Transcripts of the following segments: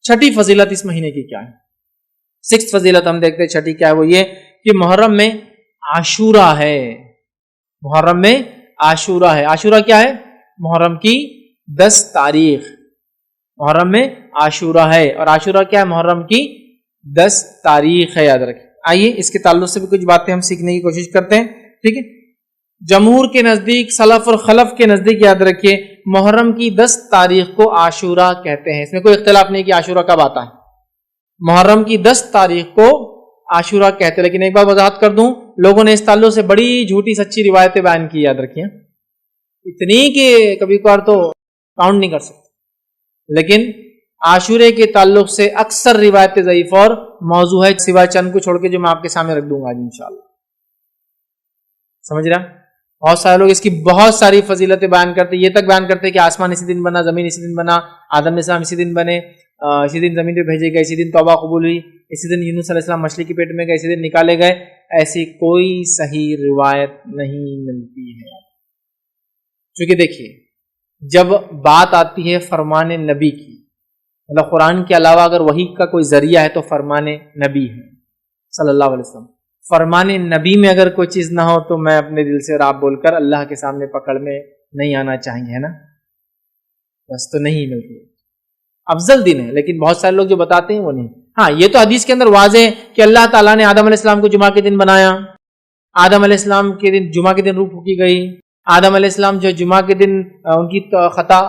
چھٹی فضیلت اس مہینے کی کیا ہے؟ سکس فضیلت ہم دیکھتے ہیں، چھٹی کیا ہے؟ وہ یہ کہ محرم میں عاشورہ ہے. محرم میں عاشورہ ہے. عاشورہ کیا ہے؟ محرم کی 10 تاریخ. محرم میں عاشورہ ہے، اور عاشورہ کیا ہے؟ محرم کی 10 تاریخ ہے، یاد رکھیں. آئیے اس کے تعلق سے بھی کچھ باتیں ہم سیکھنے کی کوشش کرتے ہیں. ٹھیک ہے، جمہور کے نزدیک، سلف اور خلف کے نزدیک یاد رکھیے محرم کی 10 تاریخ کو عاشورہ کہتے ہیں. اس میں کوئی اختلاف نہیں کہ عاشورہ کب آتا ہے. محرم کی 10 تاریخ کو عاشورہ کہتے ہیں. لیکن ایک بات وضاحت کر دوں، لوگوں نے اس تعلق سے بڑی جھوٹی سچی روایتیں بیان کی، یاد رکھیے اتنی کہ کبھی کبھار تو کاؤنٹ نہیں کر سکتے. لیکن عاشورے کے تعلق سے اکثر روایت ضعیف اور موضوع ہے، سوائے چند کو چھوڑ کے جو میں آپ کے سامنے رکھ دوں گا آج انشاءاللہ. سمجھ رہا؟ بہت سارے لوگ اس کی بہت ساری فضیلتیں بیان کرتے، یہ تک بیان کرتے کہ آسمان اسی دن بنا، زمین اسی دن بنا، آدم علیہ السلام اسی دن بنے، اسی دن زمین پہ بھیجے گئے، اسی دن توبہ قبول ہوئی، اسی دن یونس علیہ السلام مچھلی کے پیٹ میں گئے، اسی دن نکالے گئے. ایسی کوئی صحیح روایت نہیں ملتی ہے. چونکہ دیکھیے جب بات آتی ہے فرمان نبی کی، مطلب قرآن کے علاوہ اگر وحی کا کوئی ذریعہ ہے تو فرمان نبی ہے صلی اللہ علیہ وسلم. فرمان نبی میں اگر کوئی چیز نہ ہو تو میں اپنے دل سے راب بول کر اللہ کے سامنے پکڑ میں نہیں آنا چاہیے، ہے نا، بس تو نہیں ملتی. افضل دن ہے، لیکن بہت سارے لوگ جو بتاتے ہیں وہ نہیں. ہاں یہ تو حدیث کے اندر واضح ہے کہ اللہ تعالیٰ نے آدم علیہ السلام کو جمعہ کے دن بنایا، آدم علیہ السلام کے دن جمعہ کے دن روح پھونکی گئی، آدم علیہ السلام جو جمعہ کے دن ان کی خطا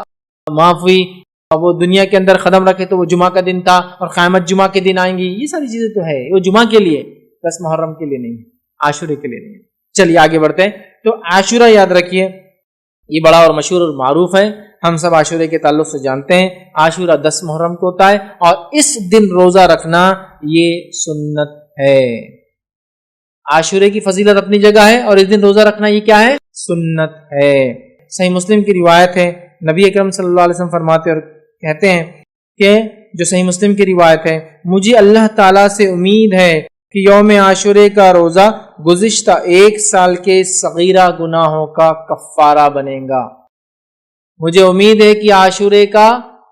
معاف ہوئی، وہ دنیا کے اندر قدم رکھے تو وہ جمعہ کا دن تھا، اور قیامت جمعہ کے دن آئیں گی. یہ ساری چیزیں تو ہے، وہ جمعہ کے لیے، بس محرم کے لیے نہیں، عاشورے کے لیے نہیں. چلیے آگے بڑھتے ہیں. تو عاشورہ یاد رکھیے یہ بڑا اور مشہور اور معروف ہے، ہم سب عاشورے کے تعلق سے جانتے ہیں. عاشورہ 10 محرم کو ہوتا ہے، اور اس دن روزہ رکھنا یہ سنت ہے. عاشورے کی فضیلت اپنی جگہ ہے، اور اس دن روزہ رکھنا یہ کیا ہے؟ سنت ہے. صحیح مسلم کی روایت ہے، نبی اکرم صلی اللہ علیہ وسلم فرماتے اور کہتے ہیں کہ جو صحیح مسلم کی روایت ہے، مجھے اللہ تعالیٰ سے امید ہے کہ یوم عاشورے کا روزہ گزشتہ 1 سال کے صغیرہ گناہوں کا کفارہ بنے گا. مجھے امید ہے کہ عاشورے کا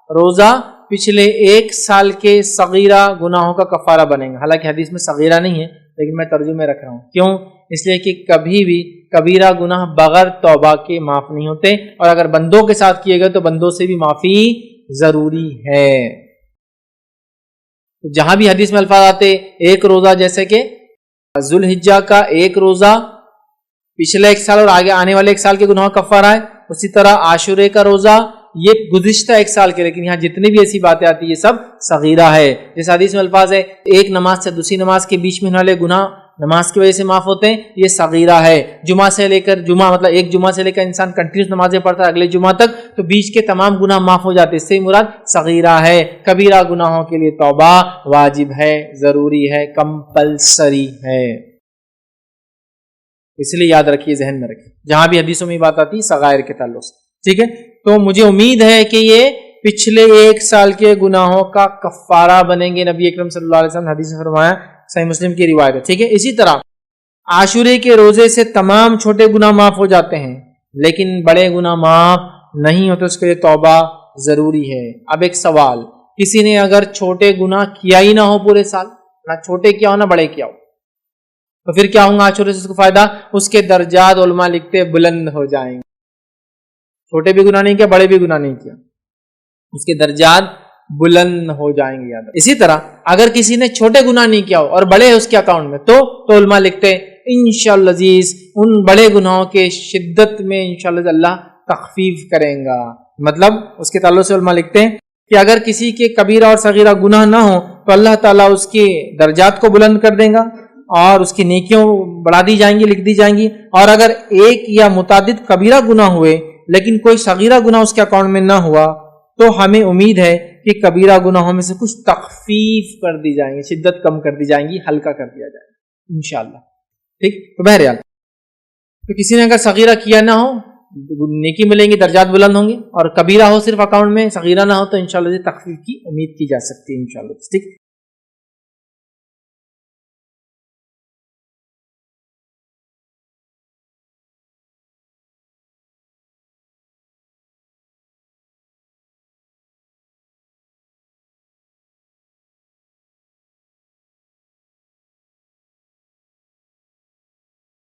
روزہ پچھلے 1 سال کے صغیرہ گناہوں کا کفارہ بنے گا. حالانکہ حدیث میں صغیرہ نہیں ہے، لیکن میں ترجمے رکھ رہا ہوں. کیوں؟ اس لیے کہ کبھی بھی کبیرہ گناہ بغیر توبہ کے معاف نہیں ہوتے، اور اگر بندوں کے ساتھ کیے گئے تو بندوں سے بھی معافی ضروری ہے. جہاں بھی حدیث میں الفاظ آتے ایک روزہ، جیسے کہ ذوالحجہ کا 1 روزہ پچھلے 1 سال اور آگے آنے والے 1 سال کے گناہوں کا کفارہ ہے، اسی طرح عاشورے کا روزہ یہ گزشتہ 1 سال کے. لیکن یہاں جتنی بھی ایسی باتیں آتی یہ سب صغیرہ ہے. جیسے حدیث میں الفاظ ہے ایک نماز سے دوسری نماز کے بیچ میں ہونے والے گناہ نماز کی وجہ سے معاف ہوتے ہیں، یہ صغیرہ ہے. جمعہ سے لے کر جمعہ، مطلب ایک جمعہ سے لے کر انسان کنٹینیوس نمازیں پڑھتا ہے اگلے جمعہ تک، تو بیچ کے تمام گناہ معاف ہو جاتے، اس سے مراد صغیرہ ہے. کبیرہ گناہوں کے لیے توبہ واجب ہے، ضروری ہے، کمپلسری ہے. اس لیے یاد رکھیے، ذہن میں رکھیے جہاں بھی حدیثوں میں بات آتی ہے صغائر کے تعلق سے. ٹھیک ہے، تو مجھے امید ہے کہ یہ پچھلے 1 سال کے گناہوں کا کفارہ بنیں گے. نبی اکرم صلی اللہ علیہ وسلم حدیث میں فرمایا، صحیح مسلم کی روایت ہے. ٹھیک ہے، اسی طرح عاشورے کے روزے سے تمام چھوٹے گناہ معاف ہو جاتے ہیں، لیکن بڑے گناہ معاف نہیں ہوتے، اس کے لیے توبہ ضروری ہے. اب ایک سوال، کسی نے اگر چھوٹے گناہ کیا ہی نہ ہو پورے سال، نہ چھوٹے کیا ہو نہ بڑے کیا ہو، تو پھر کیا ہوگا عاشورے سے اس کو فائدہ؟ اس کے درجات علماء لکھتے بلند ہو جائیں گے. چھوٹے بھی گناہ نہیں کیا، بڑے بھی گناہ نہیں کیا، اس کے درجات بلند ہو جائیں گے. یاد. اسی طرح اگر کسی نے چھوٹے گناہ نہیں کیا ہو اور بڑے ہے اس کے اکاؤنٹ میں، تو علماء لکھتے انشاءاللہ عزیز ان بڑے گناہوں کے شدت میں انشاءاللہ اللہ تخفیف کریں گا. مطلب اس کے تعلق سے علماء لکھتے ہیں کہ اگر کسی کے کبیرہ اور صغیرہ گناہ نہ ہو تو اللہ تعالیٰ اس کے درجات کو بلند کر دے گا، اور اس کی نیکیوں بڑھا دی جائیں گی، لکھ دی جائیں گی. اور اگر ایک یا متعدد کبیرہ گناہ ہوئے لیکن کوئی صغیرہ گناہ اس کے اکاؤنٹ میں نہ ہوا، تو ہمیں امید ہے کہ کبیرہ گناہوں میں سے کچھ تخفیف کر دی جائیں گی، شدت کم کر دی جائیں گی، ہلکا کر دیا جائے گا انشاءاللہ. ٹھیک، تو بہرحال تو کسی نے اگر صغیرہ کیا نہ ہو نیکی ملیں گی، درجات بلند ہوں گے، اور کبیرہ ہو صرف اکاؤنٹ میں، صغیرہ نہ ہو تو انشاءاللہ تخفیف کی امید کی جا سکتی ہے انشاءاللہ. ٹھیک.